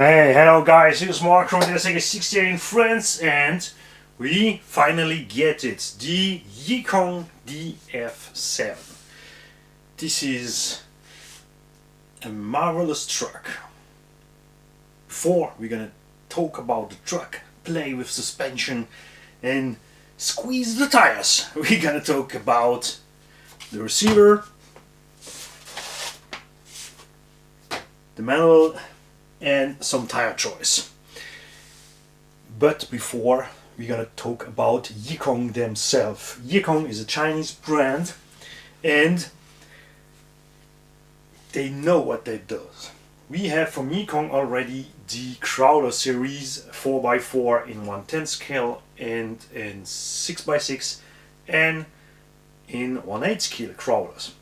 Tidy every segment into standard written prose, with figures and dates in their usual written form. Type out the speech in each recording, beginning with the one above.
Hey, hello guys, here's Mark from the SK68 in France, and we finally get it, the Yikong DF7. This is a marvelous truck. Before we're gonna talk about the truck, play with suspension and squeeze the tires, we're gonna talk about the receiver, the manual, and some tire choice. But before, we're gonna talk about Yikong themselves. Yikong is a Chinese brand and they know what they do. We have from Yikong already the Crawler series 4x4 in 1/10 scale and in 6x6 and in 1/8 scale crawlers.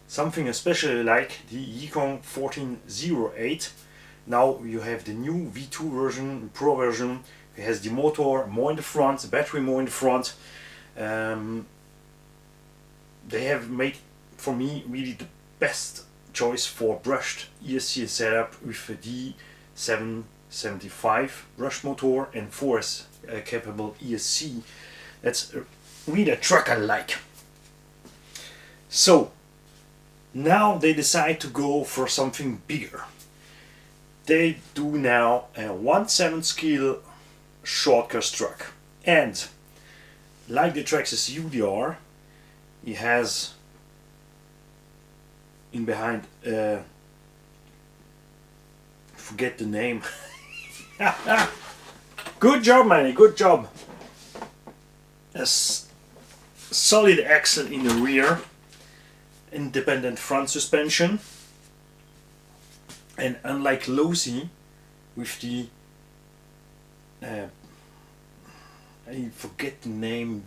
Something especially like the Yikong 1408. Now you have the new V2 version, Pro version. It has the motor more in the front, the battery more in the front. They have made, for me, really the best choice for brushed ESC setup with a D775 brush motor and 4S capable ESC. That's really a truck I like. So now they decide to go for something bigger. They do now a 1/7 scale shortcut truck, and like the Traxxas UDR, he has in behind forget the name. Good job, Manny, good job. A solid axle in the rear, independent front suspension. And unlike Losi, with the I forget the name.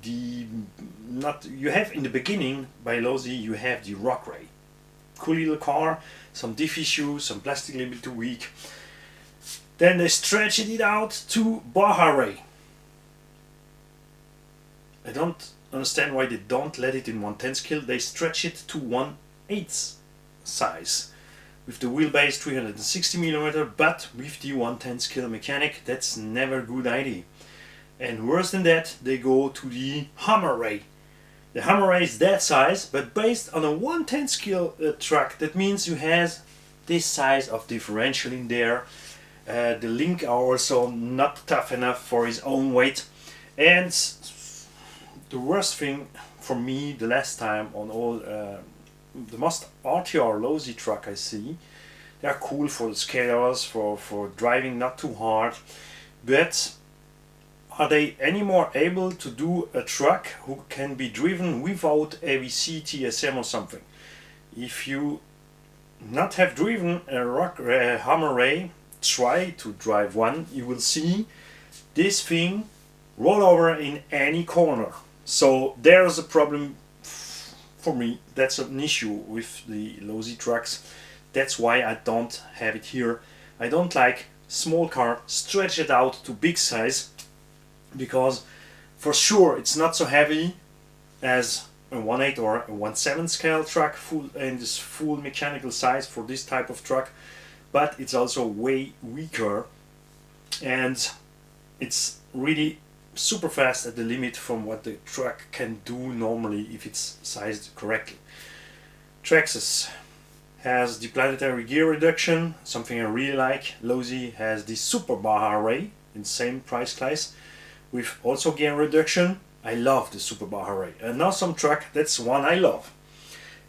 You have in the beginning by Losi you have the rock ray, cool little car, some diff issues, some plastic a little bit too weak. Then they stretched it out to Baja ray. I don't understand why they don't let it in 1/10 scale. They stretch it to 1/8 size. With the wheelbase 360mm, but with the 1/10 scale mechanic, that's never a good idea. And worse than that, they go to the Hammer Ray. The Hammer Ray is that size, but based on a 1/10 scale truck. That means you have this size of differential in there. The link are also not tough enough for his own weight. And the worst thing for me the last time on all the most RTR Losi truck I see, they are cool for the scalers, for driving not too hard, but are they any more able to do a truck who can be driven without AVC, TSM or something? If you not have driven a Hammer Ray, try to drive one, you will see this thing roll over in any corner. So there's a problem. For me, that's an issue with the Losi trucks. That's why I don't have it here. I don't like small car, stretch it out to big size, because for sure it's not so heavy as a 1/8 or a 1/7 scale truck, full and this full mechanical size for this type of truck, but it's also way weaker, and it's really super fast at the limit from what the truck can do normally if it's sized correctly. Traxxas has the planetary gear reduction, something I really like. Losi has the Super Baja Ray in same price class with also gear reduction. I love the Super Baja Ray. An awesome truck, that's one I love.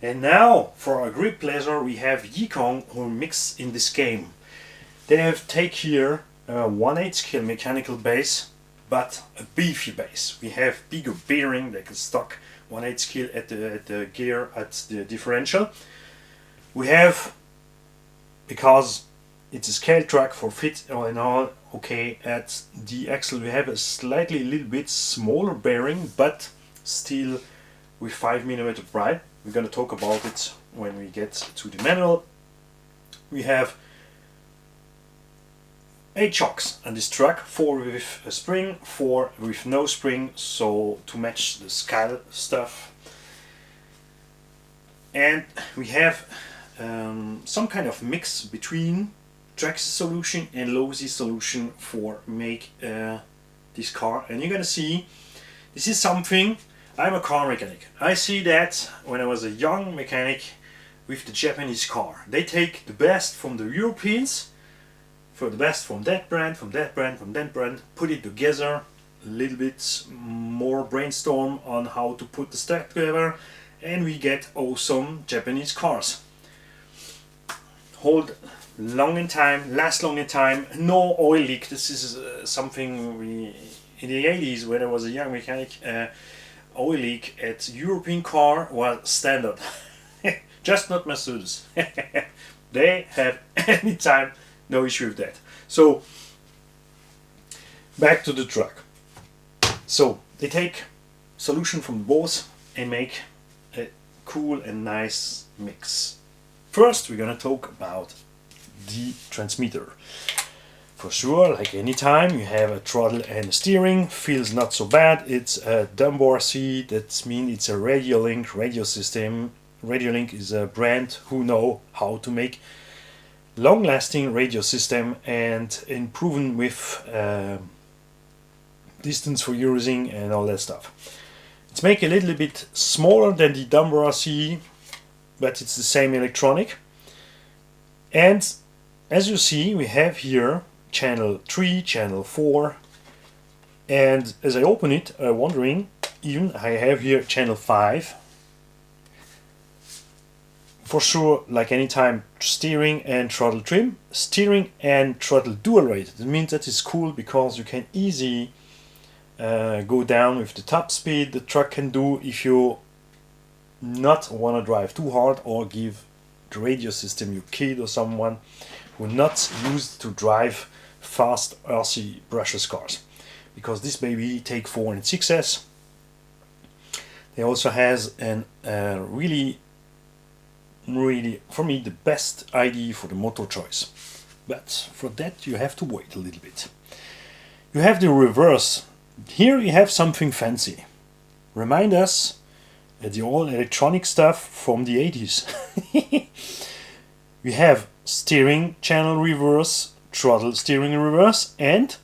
And now for our grip pleasure we have Yikong who mix in this game. They have take here a 1/8 scale mechanical base, but a beefy base. We have bigger bearing, they can stock 1/8 scale at the gear, at the differential. We have, because it's a scale truck for fit all in all, okay, at the axle we have a slightly a little bit smaller bearing, but still with 5mm bright. We're gonna talk about it when we get to the manual. We have 8 shocks on this truck, 4 with a spring, 4 with no spring, so to match the scale stuff. And we have some kind of mix between Traxxas solution and Losi solution for make this car. And you're gonna see, this is something, I'm a car mechanic. I see that when I was a young mechanic with the Japanese car. They take the best from the Europeans, for the best from that brand, from that brand, from that brand, put it together, a little bit more brainstorm on how to put the stack together, and we get awesome Japanese cars. Hold long in time, last long in time, no oil leak. This is something we, in the 80s when I was a young mechanic, oil leak at European car was standard. Just not Mercedes. They have any time, no issue with that. So back to the truck. So they take solution from both and make a cool and nice mix. First we're gonna talk about the transmitter. For sure, like any time, you have a throttle and a steering. Feels not so bad. It's a RC. That means it's a Radiolink radio system. Radiolink is a brand who know how to make long-lasting radio system and improving with distance for using and all that stuff. It's make a little bit smaller than the RC, but it's the same electronic. And as you see, we have here channel 3, channel 4, and as I open it, I'm wondering, even I have here channel 5. For sure, like any time, steering and throttle trim, steering and throttle dual rate. That means that is cool because you can easily go down with the top speed the truck can do if you not want to drive too hard or give the radio system your kid or someone who not used to drive fast RC brushless cars, because this baby take 4 and 6S. They also has an really for me the best ID for the motor choice, but for that you have to wait a little bit. You have the reverse. Here you have something fancy. Remind us the old electronic stuff from the 80s. We have steering channel reverse, throttle steering reverse, and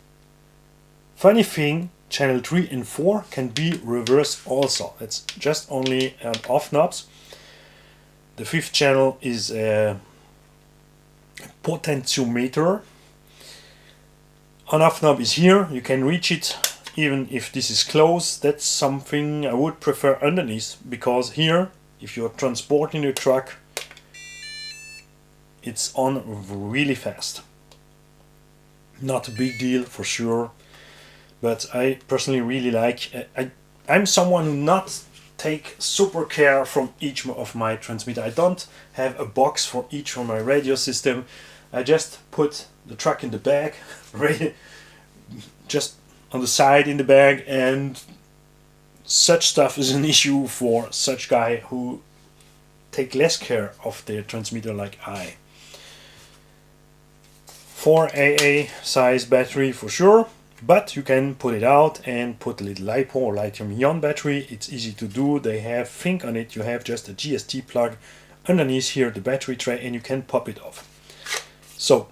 funny thing, channel 3 and 4 can be reversed also. It's just only on off knobs. The 5th channel is a potentiometer. On off knob is here, you can reach it even if this is closed. That's something I would prefer underneath, because here, if you're transporting your truck, it's on really fast. Not a big deal for sure, but I personally really like, I'm someone who not take super care from each of my transmitter. I don't have a box for each of my radio system. I just put the truck in the bag, just on the side in the bag, and such stuff is an issue for such guy who take less care of their transmitter like I. 4 AA size battery for sure, but you can put it out and put a little LiPo or lithium-ion battery. It's easy to do. They have think on it. You have just a GST plug underneath here, the battery tray, and you can pop it off. So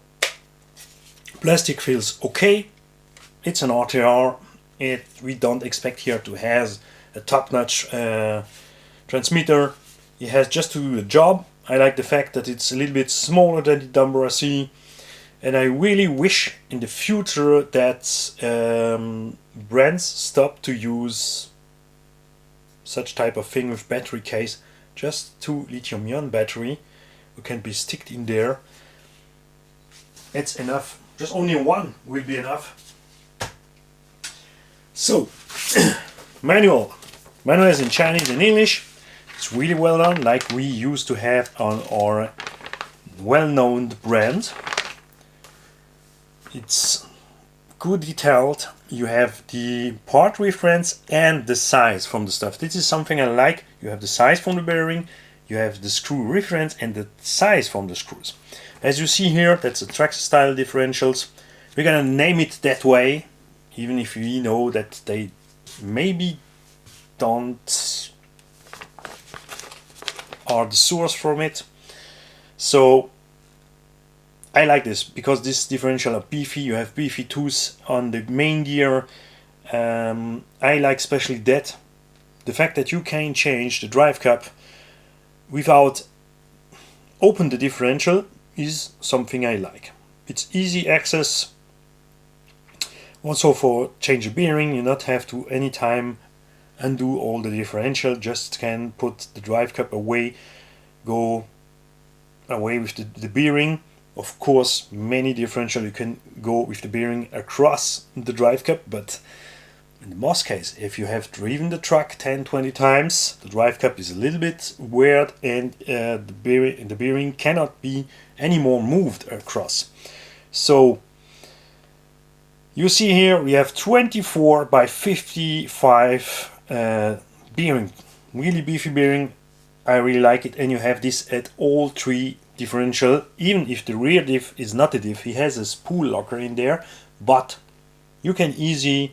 plastic feels okay. It's an RTR. We don't expect here to have a top-notch transmitter. It has just to do the job. I like the fact that it's a little bit smaller than the RC. And I really wish in the future that brands stop to use such type of thing with battery case. Just 2 lithium-ion battery who can be sticked in there. It's enough. Just only one will be enough. So, manual. Manual is in Chinese and English. It's really well done, like we used to have on our well-known brand. It's good detailed. You have the part reference and the size from the stuff. This is something I like. You have the size from the bearing, you have the screw reference and the size from the screws. As you see here, that's a Traxxas style differentials. We're gonna name it that way, even if we know that they maybe don't are the source from it. So I like this because this differential are beefy. You have beefy tools on the main gear. I like especially that. The fact that you can change the drive cup without open the differential is something I like. It's easy access. Also for change a bearing, you not have to anytime undo all the differential, just can put the drive cup away, go away with the bearing. Of course, many differential you can go with the bearing across the drive cup, but in most cases, if you have driven the truck 10-20 times, the drive cup is a little bit weird and the bearing cannot be anymore moved across. So you see here we have 24 by 55 bearing, really beefy bearing. I really like it, and you have this at all three differential. Even if the rear diff is not a diff, he has a spool locker in there, but you can easily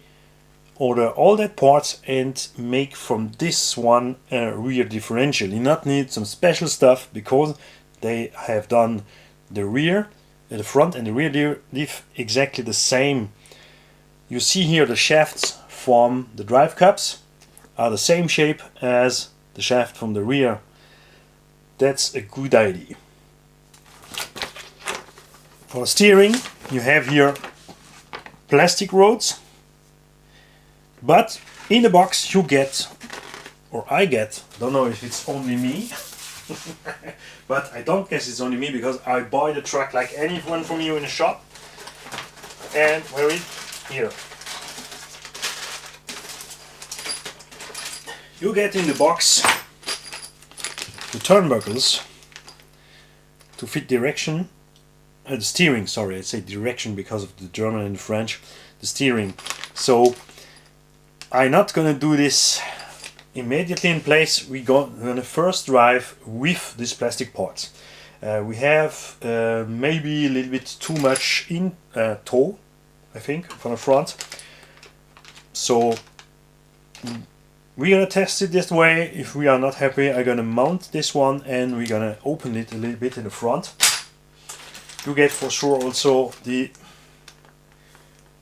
order all that parts and make from this one a rear differential. You not need some special stuff because they have done the rear, the front and the rear diff exactly the same. You see here the shafts from the drive cups are the same shape as the shaft from the rear. That's a good idea. For steering, you have here plastic rods, but in the box you get, or I get, don't know if it's only me, but I don't guess it's only me because I buy the truck like anyone from you in a shop. And where is here? You get in the box the turnbuckles to fit direction, the steering, sorry, I say direction because of the German and the French, the steering. So I'm not gonna do this immediately in place. We're gonna first drive with these plastic parts. We have maybe a little bit too much in toe, I think, from the front. So we're gonna test it this way. If we are not happy, I'm gonna mount this one and we're gonna open it a little bit in the front. You get for sure also the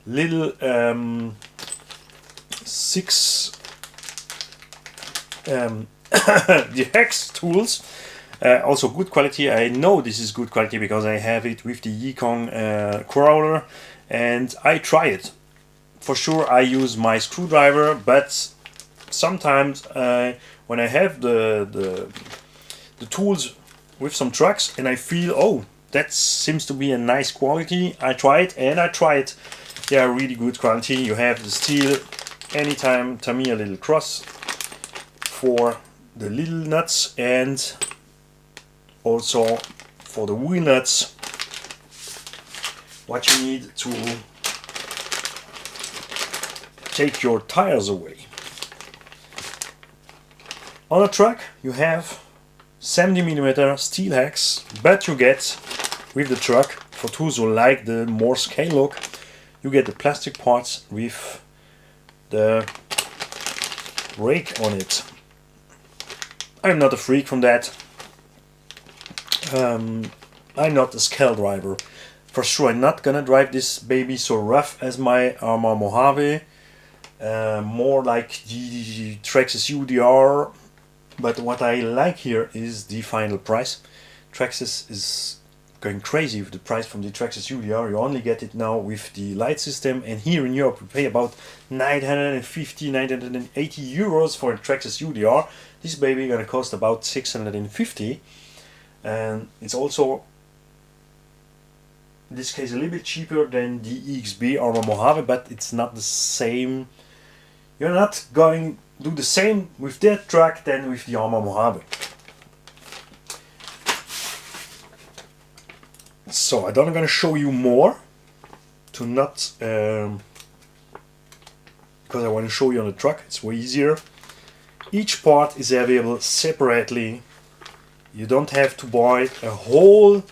little the hex tools, also good quality. I know this is good quality because I have it with the Yikong crawler and I try it. For sure I use my screwdriver, but sometimes when I have the tools with some trucks and I feel, oh, that seems to be a nice quality, I try it and I try it. They are really good quality. You have the steel anytime Tamiya little cross for the little nuts and also for the wheel nuts, what you need to take your tires away. On a truck you have 70mm steel hex, but you get with the truck, for those who like the more scale look, you get the plastic parts with the brake on it. I'm not a freak from that. I'm not a scale driver. For sure I'm not gonna drive this baby so rough as my Arma Mojave. More like the Traxxas UDR. But what I like here is the final price. Traxxas is going crazy with the price from the Traxxas UDR. You only get it now with the light system, and here in Europe we pay about 950, 980 euros for a Traxxas UDR. This baby gonna cost about 650, and it's also in this case a little bit cheaper than the EXB Arma Mojave, but it's not the same. You're not going to do the same with that truck than with the Arma Mojave. So I'm gonna show you more to not because I want to show you on the truck, it's way easier. Each part is available separately. You don't have to buy a whole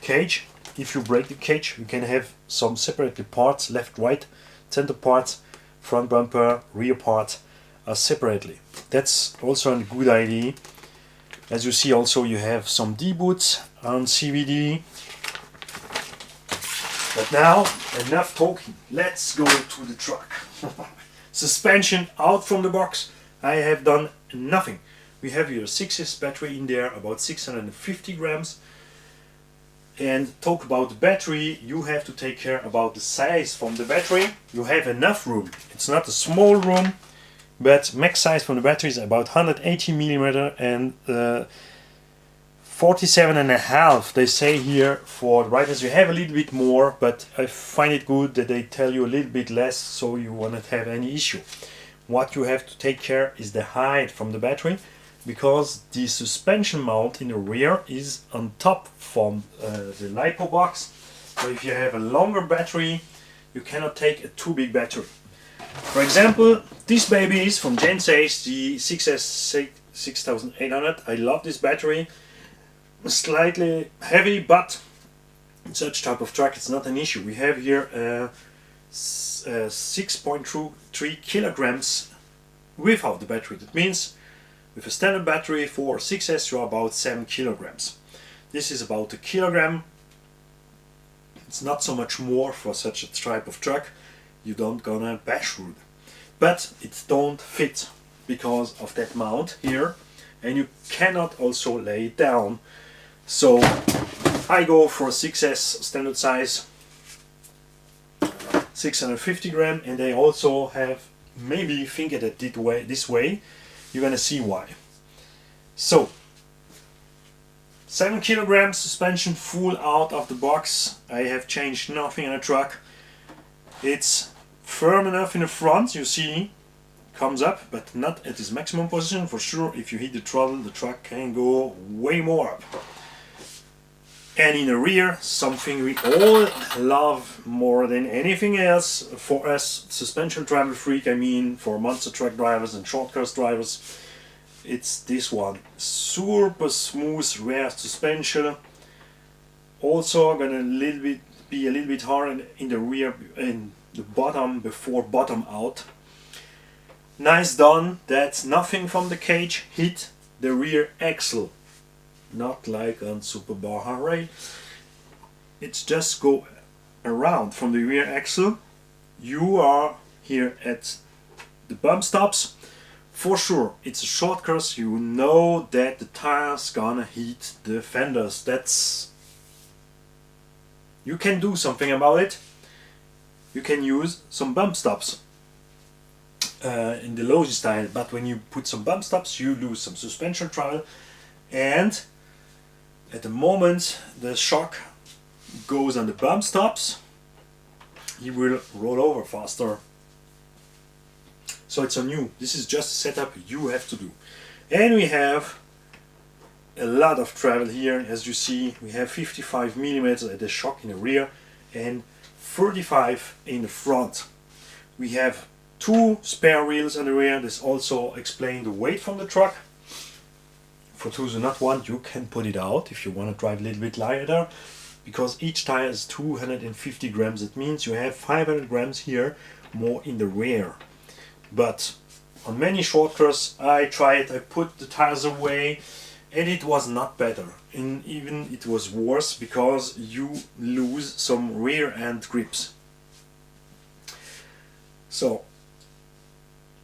cage. If you break the cage, you can have some separately parts, left, right, center parts, front bumper, rear part are separately. That's also a good idea. As you see, also you have some D-boots on CVD. But now, enough talking. Let's go to the truck. Suspension out from the box. I have done nothing. We have here a 6S battery in there, about 650 grams. And talk about the battery, you have to take care about the size from the battery. You have enough room. It's not a small room, but max size from the battery is about 180 millimeter and 47.5 they say here for the brightness. You have a little bit more, but I find it good that they tell you a little bit less, so you won't have any issue. What you have to take care is the height from the battery, because the suspension mount in the rear is on top from the LiPo box. So if you have a longer battery, you cannot take a too big battery. For example, this baby is from Chaîne, the 6S 6800. I love this battery. Slightly heavy, but in such type of truck it's not an issue. We have here 6.3 kilograms without the battery. That means with a standard battery for 6S you are about 7 kilograms. This is about a kilogram. It's not so much more for such a type of truck. You don't gonna bash through. But it don't fit because of that mount here, and you cannot also lay it down. So I go for 6S standard size, 650 gram, and they also have, maybe think it this way, you're gonna see why. So 7 kilograms suspension full out of the box. I have changed nothing in the truck. It's firm enough in the front, you see, comes up, but not at its maximum position. For sure, if you hit the throttle, the truck can go way more up. And in the rear, something we all love more than anything else, for us suspension travel freak, I mean for monster truck drivers and short course drivers, it's this one. Super smooth rear suspension. Also gonna be a little bit hard in the rear, in the bottom, before bottom out. Nice done. That's nothing from the cage hit the rear axle. Not like on Super Baja Ray. It's just go around from the rear axle. You are here at the bump stops. For sure, it's a short course. You know that the tires gonna hit the fenders. That's, you can do something about it. You can use some bump stops in the Losi style, but when you put some bump stops, you lose some suspension travel, and at the moment the shock goes on the bump stops, he will roll over faster. So it's on you. This is just a setup you have to do. And we have a lot of travel here. As you see, we have 55 millimeters at the shock in the rear and 35 in the front. We have 2 spare wheels on the rear. This also explains the weight from the truck. For those who not want, you can put it out if you want to drive a little bit lighter, because each tire is 250 grams. That means you have 500 grams here more in the rear. But on many short courses I tried, I put the tires away, and it was not better. And even it was worse, because you lose some rear end grips. So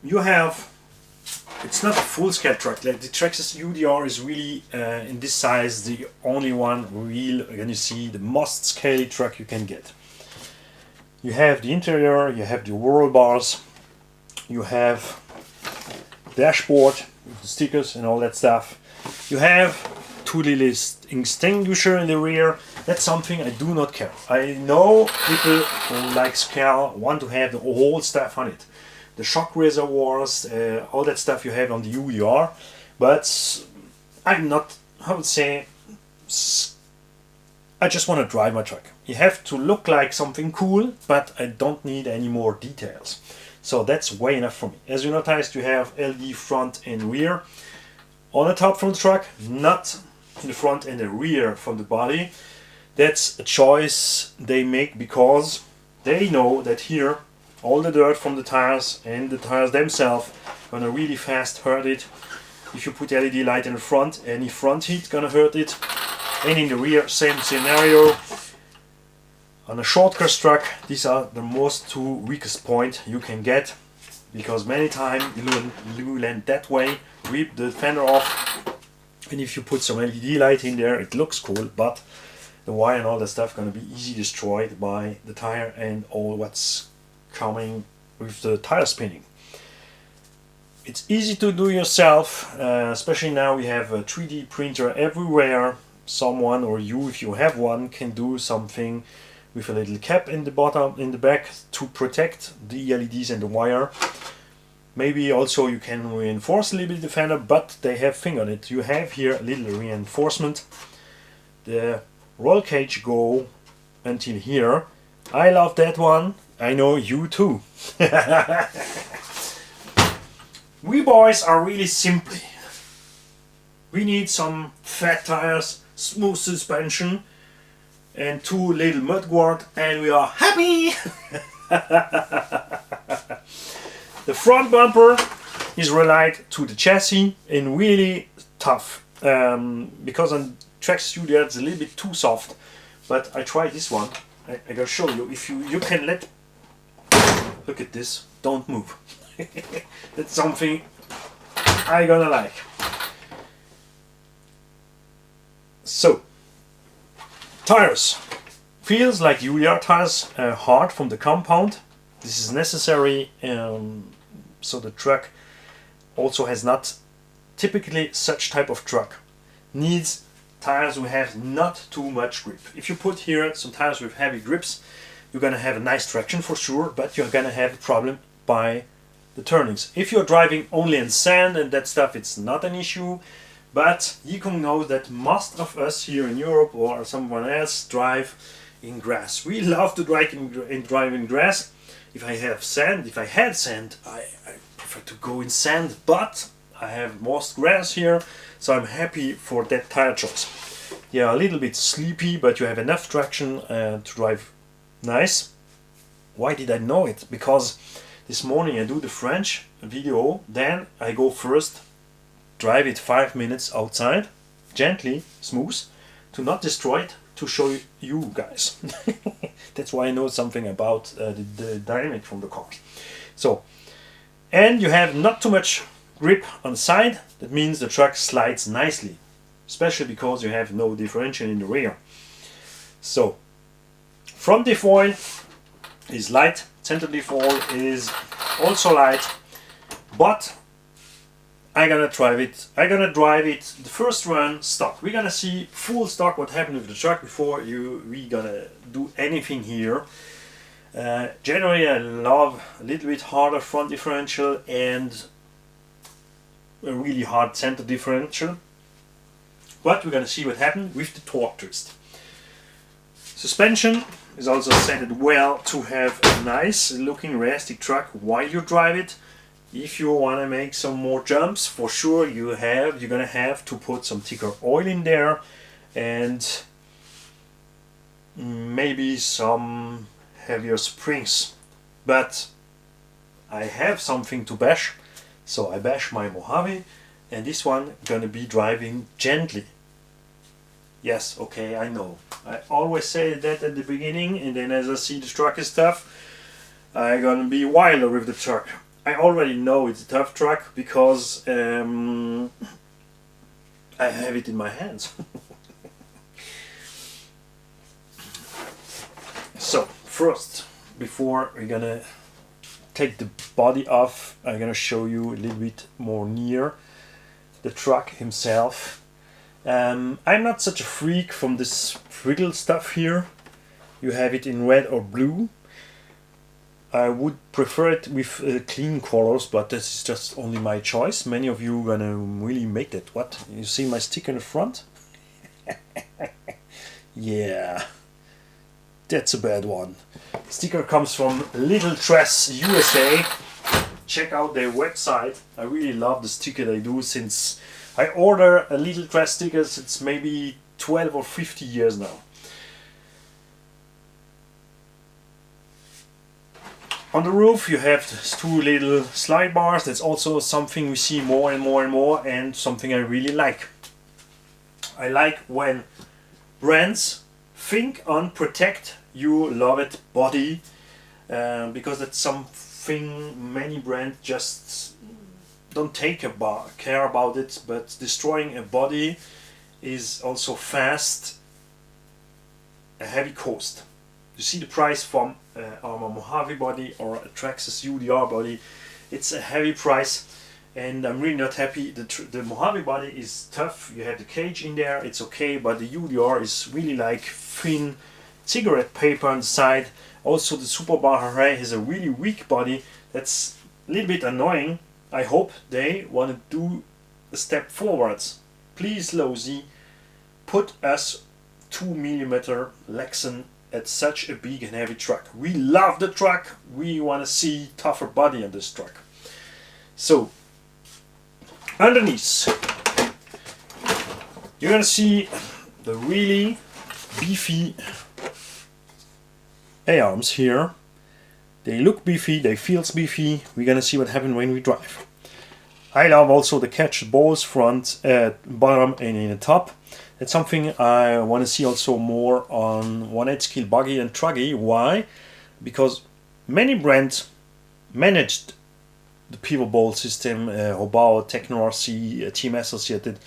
you have, it's not a full scale truck. Like the Traxxas UDR is really in this size the only one real, and you see, the most scaly truck you can get. You have the interior, you have the roll bars, you have dashboard with the stickers and all that stuff. You have 2 little extinguisher in the rear. That's something I do not care. I know people like scale want to have the whole stuff on it. The shock reservoirs, all that stuff you have on the UER, but I'm not, I would say, I just want to drive my truck. You have to look like something cool, but I don't need any more details. So that's way enough for me. As you noticed, you have LED front and rear on the top from the truck, not in the front and the rear from the body. That's a choice they make because they know that here all the dirt from the tires and the tires themselves gonna really fast hurt it. If you put LED light in the front, any front heat gonna hurt it, and in the rear, same scenario. On a short cross truck, these are the most two weakest point you can get, because many times you land that way, rip the fender off, and if you put some LED light in there, it looks cool, but the wire and all that stuff gonna be easy destroyed by the tire and all what's coming with the tire spinning. It's easy to do yourself, especially now we have a 3D printer everywhere. Someone, or you if you have one, can do something with a little cap in the bottom, in the back, to protect the LEDs and the wire. Maybe also you can reinforce a little bit the fender, but they have thing on it. You have here a little reinforcement. The roll cage go until here. I love that one. I know you too. We boys are really simple. We need some fat tires, smooth suspension, and two little mudguard, and we are happy. The front bumper is relied to the chassis and really tough, because on track studio it's a little bit too soft, but I tried this one. I gotta show you. If you can let, look at this, don't move. That's something I gonna like. So, tires. Feels like Julia tires, hard from the compound. This is necessary, so the truck also has not typically such type of truck. Needs tires who have not too much grip. If you put here some tires with heavy grips, you're gonna have a nice traction for sure, but you're gonna have a problem by the turnings. If you're driving only in sand and that stuff, it's not an issue. But Yikong knows that most of us here in Europe or someone else drive in grass. We love to drive in grass. If I have sand, if I had sand, I prefer to go in sand, but I have most grass here, so I'm happy for that tire choice. Yeah, a little bit sleepy, but you have enough traction to drive nice. Why did I know it? Because this morning I do the French video, then I go first, drive it 5 minutes outside, gently, smooth, to not destroy it, to show you guys. That's why I know something about the dynamic from the car. So, and you have not too much grip on the side, that means the truck slides nicely, especially because you have no differential in the rear. So, front defoil is light, center defoil is also light, but I'm gonna drive it the first run stock. We're gonna see full stock what happened with the truck before we gonna do anything here. Generally I love a little bit harder front differential and a really hard center differential, but we're gonna see what happened with the torque twist. Suspension is also set well to have a nice looking realistic truck while you drive it. If you want to make some more jumps, for sure you're gonna have to put some thicker oil in there and maybe some heavier springs. But I have something to bash, so I bash my Mojave, and this one gonna be driving gently. Yes, okay, I know. I always say that at the beginning, and then as I see the truck is tough, I'm gonna be wilder with the truck. I already know it's a tough truck because I have it in my hands. So first, before we're gonna take the body off, I'm gonna show you a little bit more near the truck himself. I'm not such a freak from this squiggle stuff here. You have it in red or blue. I would prefer it with clean colors, but this is just only my choice. Many of you are gonna really make that. What? You see my sticker in the front? Yeah, that's a bad one. Sticker comes from Little Tress USA. Check out their website. I really love the sticker they do since I order a Little Tress sticker since maybe 12 or 50 years now. On the roof you have these two little slide bars. That's also something we see more and more and more, and something I really like. I like when brands think on protect your loved body, because that's something many brands just don't take care about it, but destroying a body is also fast a heavy cost. You see the price from our Mojave body or a Traxxas UDR body, it's a heavy price, and I'm really not happy. The Mojave body is tough, you have the cage in there, it's okay, but the UDR is really like thin cigarette paper on the side. Also the Super Carrosserie has a really weak body, that's a little bit annoying. I hope they want to do a step forwards. Please Losi, put us 2mm Lexan at such a big and heavy truck. We love the truck, we want to see tougher body on this truck. So underneath you're gonna see the really beefy A-arms here. They look beefy, they feel beefy. We're gonna see what happens when we drive. I love also the catch balls front, bottom and in the top. It's something I want to see also more on 1/8 scale buggy and truggy. Why? Because many brands managed the pivot ball system, Robau, Techno-RC, Team Associated,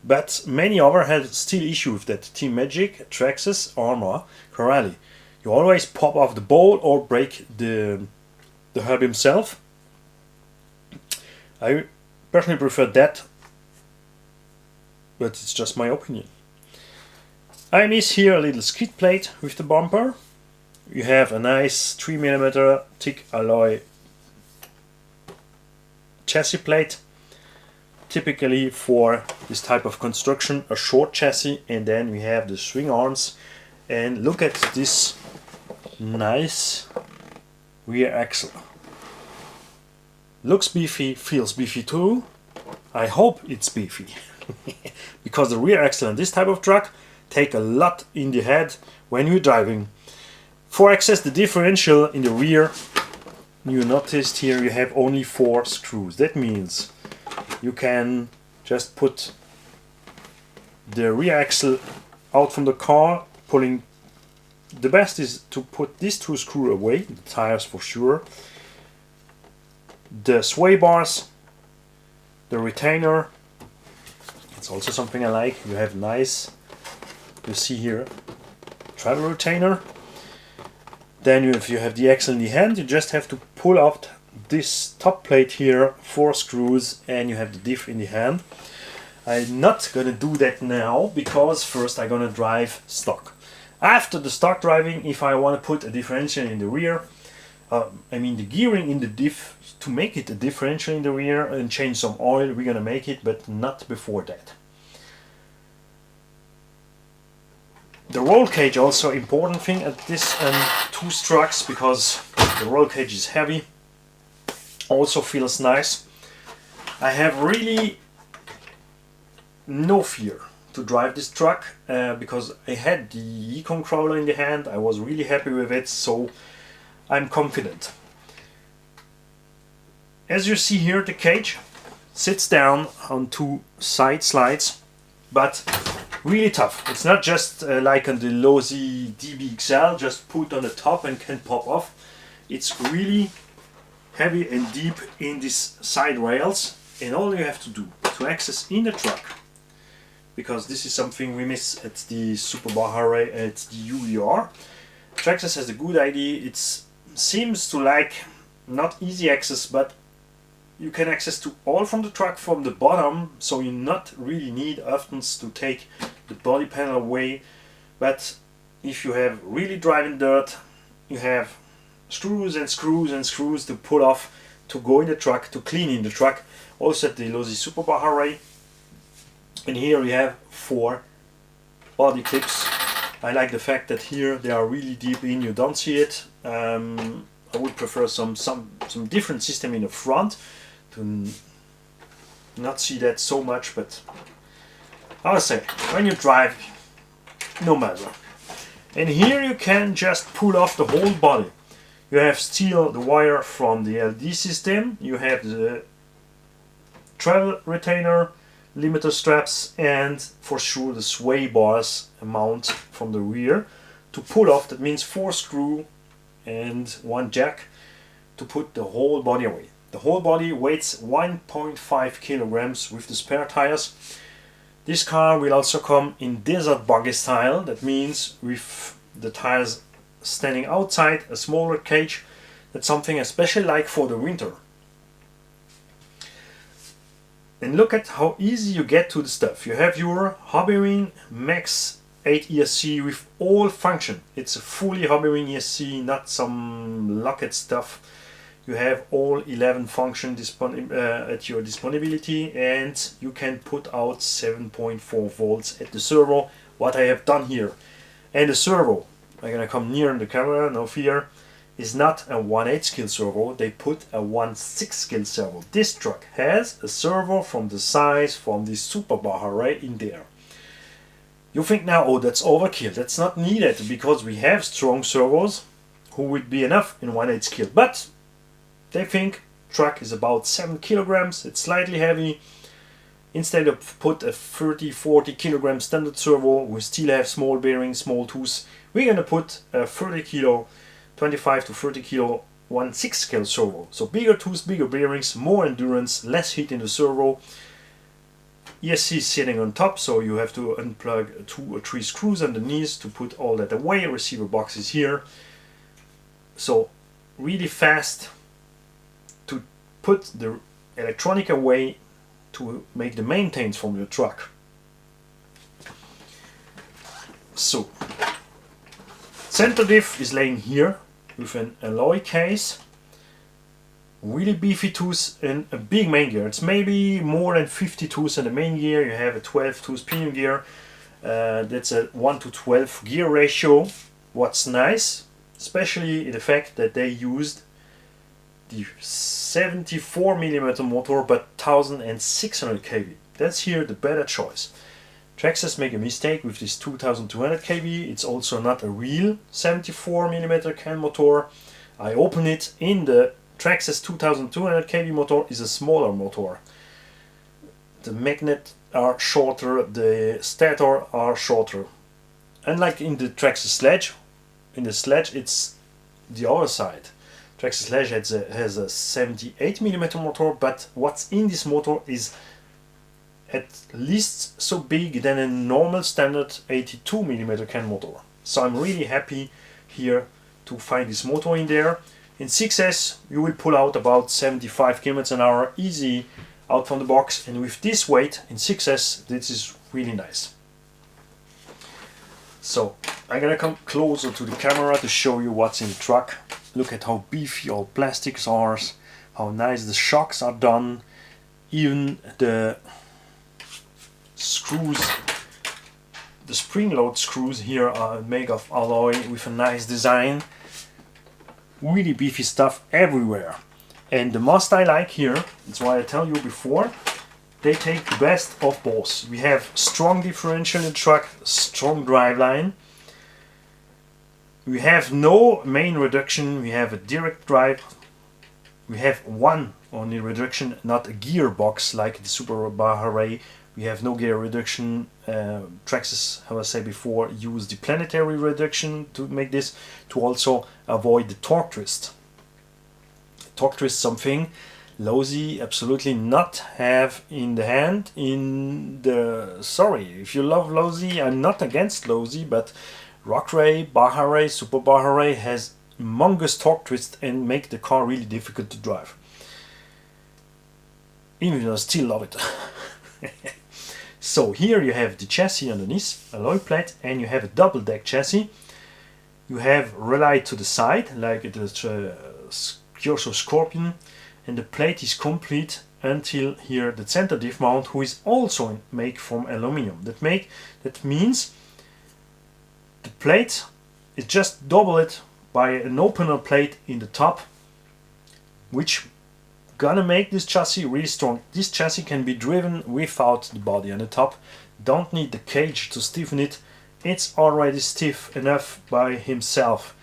but many other had still issue with that. Team Magic, Traxxas, Armour, Corelli. You always pop off the ball or break the hub himself. I personally prefer that, but it's just my opinion. I miss here a little skid plate with the bumper. You have a nice 3mm thick alloy chassis plate, typically for this type of construction, a short chassis, and then we have the swing arms. And look at this nice rear axle. Looks beefy, feels beefy too. I hope it's beefy because the rear axle on this type of truck take a lot in the head when you're driving. For access the differential in the rear, you noticed here you have only 4 screws. That means you can just put the rear axle out from the car, pulling. The best is to put these 2 screws away, the tires for sure, the sway bars, the retainer. It's also something I like. You have nice, you see here, travel retainer. Then if you have the axle in the hand, you just have to pull out this top plate here, 4 screws, and you have the diff in the hand. I'm not gonna do that now because first I'm gonna drive stock. After the stock driving, if I want to put a differential in the rear, I mean the gearing in the diff, to make it a differential in the rear and change some oil, we're gonna make it, but not before that. The roll cage also important thing at this 2 trucks, because the roll cage is heavy, also feels nice. I have really no fear to drive this truck because I had the Yikong crawler in the hand. I was really happy with it, so I'm confident. As you see here, the cage sits down on 2 side slides, but really tough. It's not just like on the Losi DBXL, just put on the top and can pop off. It's really heavy and deep in these side rails, and all you have to do to access in the truck, because this is something we miss at the Super Carrosserie at the UDR. Traxxas has a good idea. It seems to like not easy access, but you can access to all from the truck from the bottom, so you not really need often to take the body panel away. But if you have really driving dirt, you have screws and screws and screws to pull off, to go in the truck, to clean in the truck. Also at the Losi Super Carrosserie. And here we have 4 body clips. I like the fact that here they are really deep in, you don't see it. I would prefer some different system in the front to not see that so much, but I would say when you drive, no matter. And here you can just pull off the whole body. You have still the wire from the LD system, you have the travel retainer, limiter straps, and for sure the sway bars mount from the rear to pull off. That means 4 screws and 1 jack to put the whole body away. The whole body weighs 1.5 kilograms with the spare tires. This car will also come in desert buggy style. That means with the tires standing outside, a smaller cage. That's something especially like for the winter. And look at how easy you get to the stuff. You have your Hobbywing Max 8 ESC with all function. It's a fully Hobbywing ESC, not some locket stuff. You have all 11 functions at your disponibility, and you can put out 7.4 volts at the servo, what I have done here. And the servo, I'm gonna come near the camera, no fear, is not a 1/8 scale servo. They put a 1/6 scale servo. This truck has a servo from the size from the Super Bahare in there. You think now, oh, that's overkill. That's not needed because we have strong servos who would be enough in 1/8 scale. But they think truck is about 7 kilograms. It's slightly heavy. Instead of put a 30-40 kilogram standard servo, we still have small bearings, small tools. We're gonna put a 30 kilo, 25 to 30 kilo 1/6 scale servo. So bigger tools, bigger bearings, more endurance, less heat in the servo. ESC is sitting on top, so you have to unplug 2 or 3 screws underneath to put all that away. Receiver box is here. So really fast to put the electronic away to make the maintenance from your truck. So center diff is laying here with an alloy case, really beefy tooth and a big main gear. It's maybe more than 50 tooths in the main gear. You have a 12 tooth pinion gear. That's a 1:12 gear ratio. What's nice, especially the fact that they used the 74mm motor but 1600 kV. That's here the better choice. Traxxas make a mistake with this 2200 kV. It's also not a real 74mm can motor. I open it in the Traxxas 2200 kV motor is a smaller motor. The magnet are shorter, the stator are shorter. Unlike in the Traxxas Sledge, in the Sledge it's the other side. Traxxas Sledge has a 78mm motor, but what's in this motor is at least so big than a normal standard 82mm can motor. So I'm really happy here to find this motor in there. In 6S you will pull out about 75 km/h easy out from the box, and with this weight in 6S this is really nice. So I'm gonna come closer to the camera to show you what's in the truck. Look at how beefy all plastics are, how nice the shocks are done. Even the screws, the spring load screws here are made of alloy with a nice design. Really beefy stuff everywhere. And the most I like here, that's why I tell you before, they take the best of both. We have strong differential in the truck, strong driveline. We have no main reduction, we have a direct drive. We have one only reduction, not a gearbox like the Super Bahare. We have no gear reduction. Traxxas, how I said before, use the planetary reduction to make this, to also avoid the torque twist. Torque twist something Losi absolutely not have in the hand. Sorry, if you love Losi, I'm not against Losi, but Rockray, Bahare, Super Bahare has humongous torque twist and make the car really difficult to drive. Even though I still love it. So here you have the chassis underneath, alloy plate, and you have a double deck chassis. You have relay to the side, like the Carrosserie Scorpion, and the plate is complete until here the center diff mount, who is also made from aluminum. That means the plate is just doubled by an opener plate in the top, which gonna make this chassis really strong. This chassis can be driven without the body on the top. Don't need the cage to stiffen it. It's already stiff enough by himself.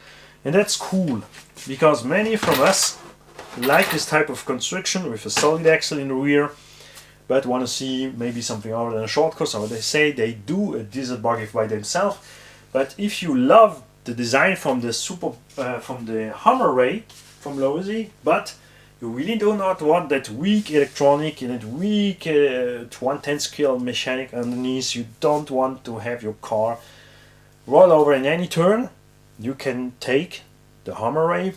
And that's cool, because many from us like this type of construction with a solid axle in the rear, but want to see maybe something other than a short course, or they say they do a diesel buggy by themselves. But if you love the design from the Hummer Ray from Lowe's, but you really do not want that weak electronic and that weak 1/10 scale mechanic underneath, you don't want to have your car roll over in any turn, you can take the Hummer Ray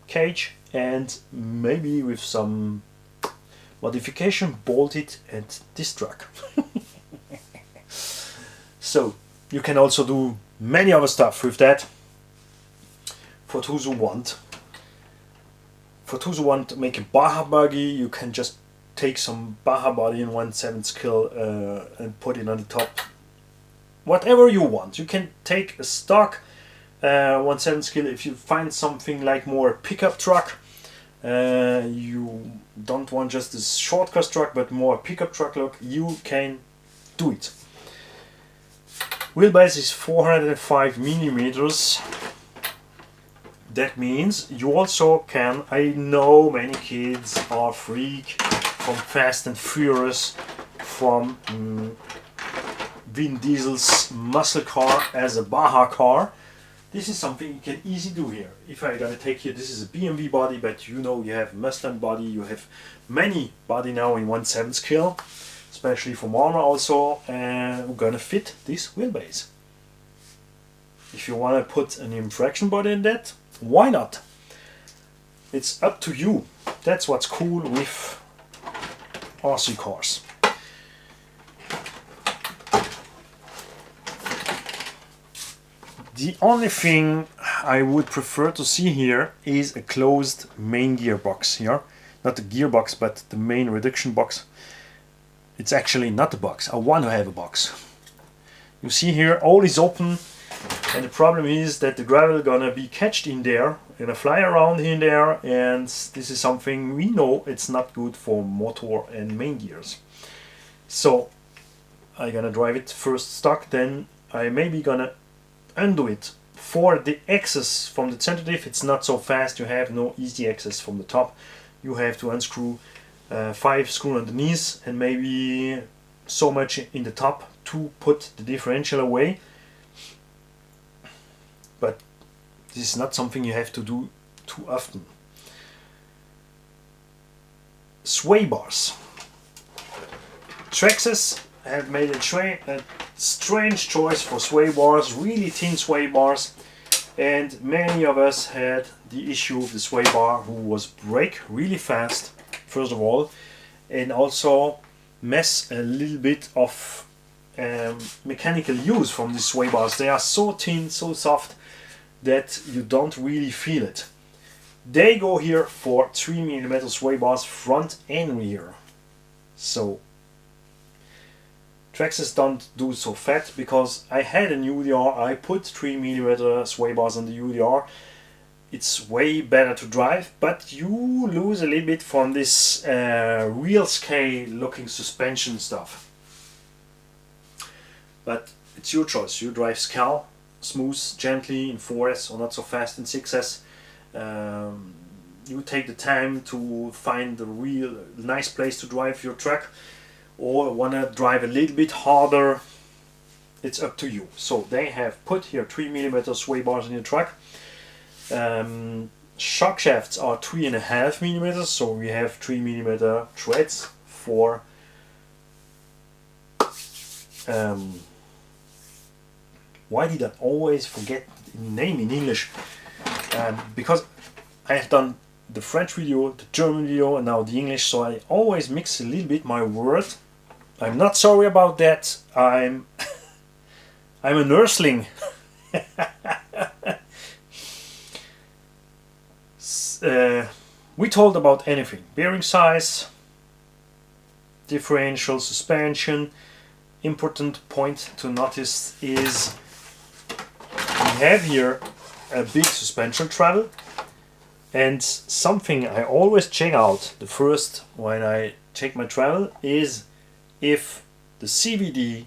cage and maybe with some modification bolt it at this truck. So you can also do many other stuff with that for those who want. For those who want to make a Baja buggy, you can just take some Baja body in 1/7 scale and put it on the top. Whatever you want. You can take a stock 1/7 scale if you find something like more pickup truck. You don't want just this short course truck, but more pickup truck look. You can do it. Wheelbase is 405 millimeters. That means you also can, I know many kids are freak from Fast and Furious, from Vin Diesel's muscle car as a Baja car. This is something you can easily do here. If I'm gonna take here, this is a BMW body, but you know you have Mustang body, you have many body now in 1/7 scale, especially for Marma also, and we're gonna fit this wheelbase. If you wanna put an infraction body in that, why not? It's up to you. That's what's cool with RC cars. The only thing I would prefer to see here is a closed main gearbox here. Not the gearbox, but the main reduction box. It's actually not a box. I want to have a box. You see here, all is open. And the problem is that the gravel gonna be catched in there, gonna fly around in there, and this is something we know it's not good for motor and main gears. So I'm gonna drive it first stock, then I maybe gonna undo it. For the access from the center diff, it's not so fast, you have no easy access from the top. You have to unscrew 5 screws underneath and maybe so much in the top to put the differential away. But this is not something you have to do too often. Sway bars. Traxxas have made a strange choice for sway bars, really thin sway bars, and many of us had the issue of the sway bar who was break really fast, first of all, and also mess a little bit of mechanical use from these sway bars. They are so thin, so soft, that you don't really feel it. They go here for 3mm sway bars front and rear. So Traxxas don't do so fat, because I had an UDR, I put 3mm sway bars on the UDR. It's way better to drive, but you lose a little bit from this real scale looking suspension stuff. But it's your choice. You drive scale, smooth, gently in 4S or not so fast in 6S. You take the time to find the real nice place to drive your truck, or want to drive a little bit harder. It's up to you. So they have put here 3mm sway bars in your truck. Shock shafts are 3.5mm, so we have 3mm treads for why did I always forget the name in English? Because I have done the French video, the German video, and now the English, so I always mix a little bit my word. I'm not sorry about that. I'm a nursling. We told about anything: bearing size, differential, suspension. Important point to notice is we have here a big suspension travel, and something I always check out the first when I check my travel is if the CVD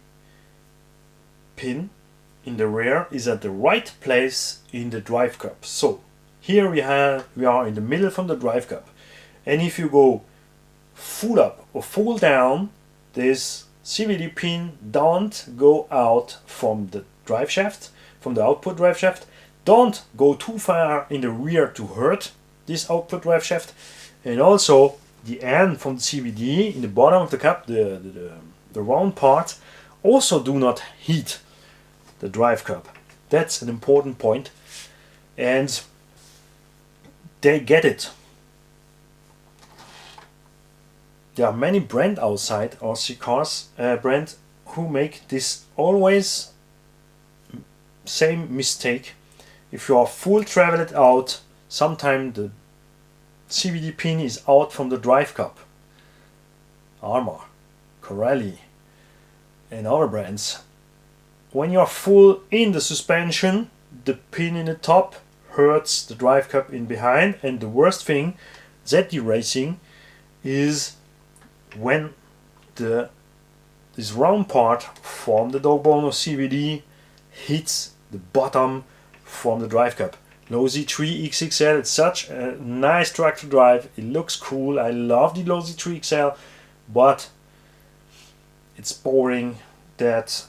pin in the rear is at the right place in the drive cup. So here we are in the middle from the drive cup, and if you go full up or full down, this CVD pin don't go out from the drive shaft, from the output drive shaft. Don't go too far in the rear to hurt this output drive shaft, and also the end from the CVD in the bottom of the cup, the round part, also do not heat the drive cup. That's an important point, and they get it. There are many brands outside RC cars brand who make this always same mistake. If you are full traveled out, sometimes the CVD pin is out from the drive cup. Armour, Corelli and other brands. When you are full in the suspension, the pin in the top hurts the drive cup in behind, and the worst thing, ZD Racing, is when this round part from the dog bone or CVD hits the bottom from the drive cup. Losi 3 XXL, it's such a nice truck to drive, it looks cool, I love the Losi 3 XL, but it's boring that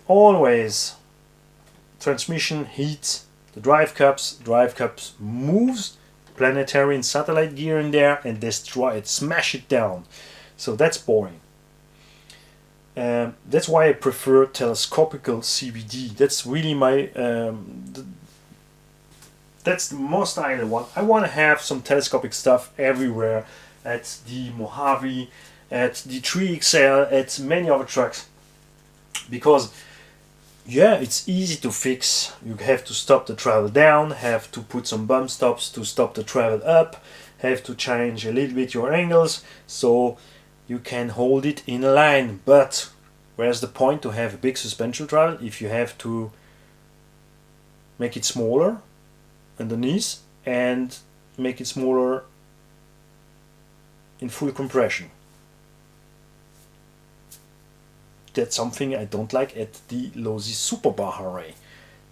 always transmission heats the drive cups moves planetary and satellite gear in there and destroy it, smash it down. So that's boring. That's why I prefer telescopical CVD. That's really my that's the most ideal one. I want to have some telescopic stuff everywhere, at the Mojave, at the 3XL, at many other trucks, because yeah, it's easy to fix. You have to stop the travel down, have to put some bump stops to stop the travel up, have to change a little bit your angles so you can hold it in a line. But where's the point to have a big suspension travel if you have to make it smaller underneath and make it smaller in full compression? That's something I don't like at the Losi Super Carrosserie.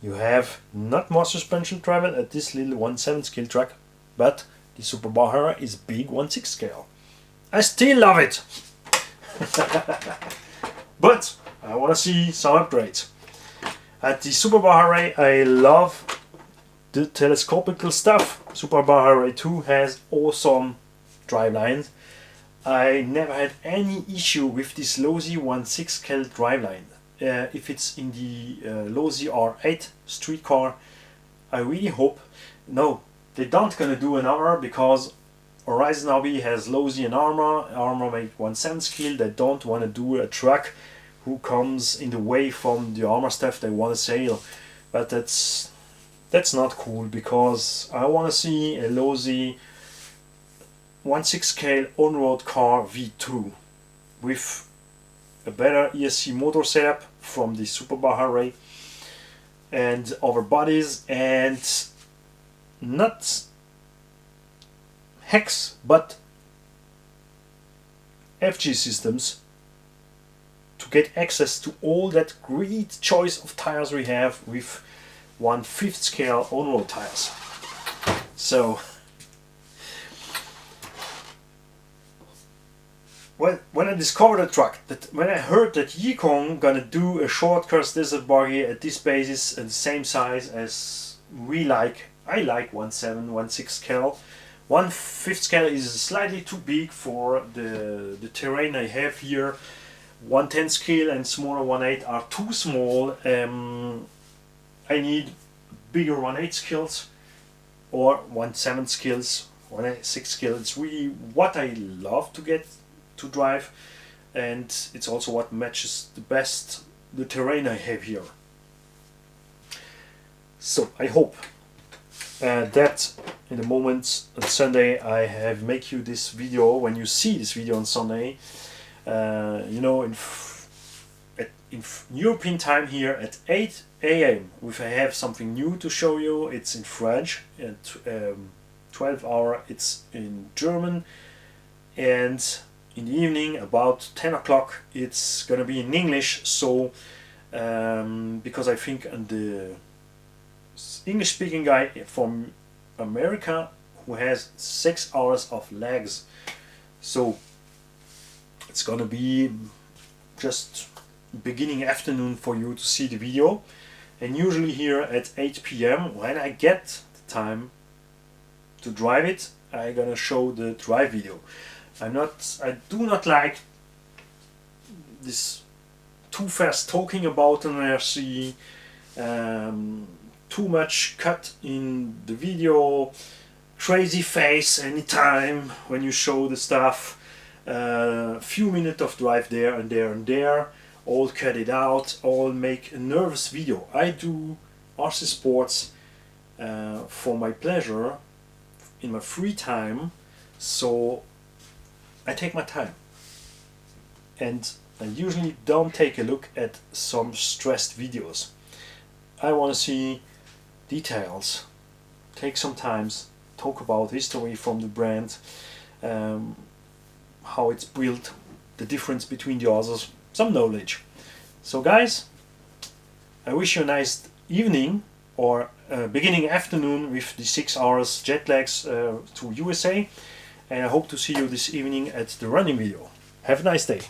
You have not more suspension travel at this little 1/7 scale truck, but the Super Carrosserie is big 1/6 scale. I still love it! But I want to see some upgrades. At the Super Carrosserie I love the telescopical stuff. Super Carrosserie 2 has awesome drive lines. I never had any issue with this Losi 1/6 scale driveline. If it's in the Losi R8 street car, I really hope, no, they don't gonna do an Armor, because Horizon RB has Losi and Armor make 1/7 scale. They don't want to do a truck who comes in the way from the Armor stuff they want to sell. But that's not cool, because I want to see a Losi 1/6 scale on-road car V2 with a better ESC motor setup from the Super Carrosserie and other bodies, and not hex but FG systems to get access to all that great choice of tires we have with 1/5 scale on-road tires. So when I discovered the truck, when I heard that Yikong gonna do a short course desert buggy at this basis and the same size as I like 1/7, 1/6 scale. 1/5 scale is slightly too big for the terrain I have here. 1/10 scale and smaller 1/8 are too small. I need bigger 1/8 scales or 1/7 scales, 1/6 scale. It's really what I love to get to drive, and it's also what matches the best the terrain I have here. So I hope that in the moment on Sunday I have make you this video. When you see this video on Sunday, you know, in European time here at 8 AM, if I have something new to show you, it's in French. At 12 hour it's in German, and in the evening about 10 o'clock it's gonna be in English. So because I think the English-speaking guy from America who has 6 hours of legs, so it's gonna be just beginning afternoon for you to see the video. And usually here at 8 p.m. when I get the time to drive it, I'm gonna show the drive video. I do not like this too fast talking about an RC, too much cut in the video, crazy face anytime when you show the stuff, few minutes of drive there and there and there, all cut it out, all make a nervous video. I do RC sports for my pleasure in my free time, so I take my time, and I usually don't take a look at some stressed videos. I want to see details, take some time, talk about history from the brand, how it's built, the difference between the others, some knowledge. So guys, I wish you a nice evening or beginning afternoon with the 6 hours jet lags to USA, and I hope to see you this evening at the running video. Have a nice day.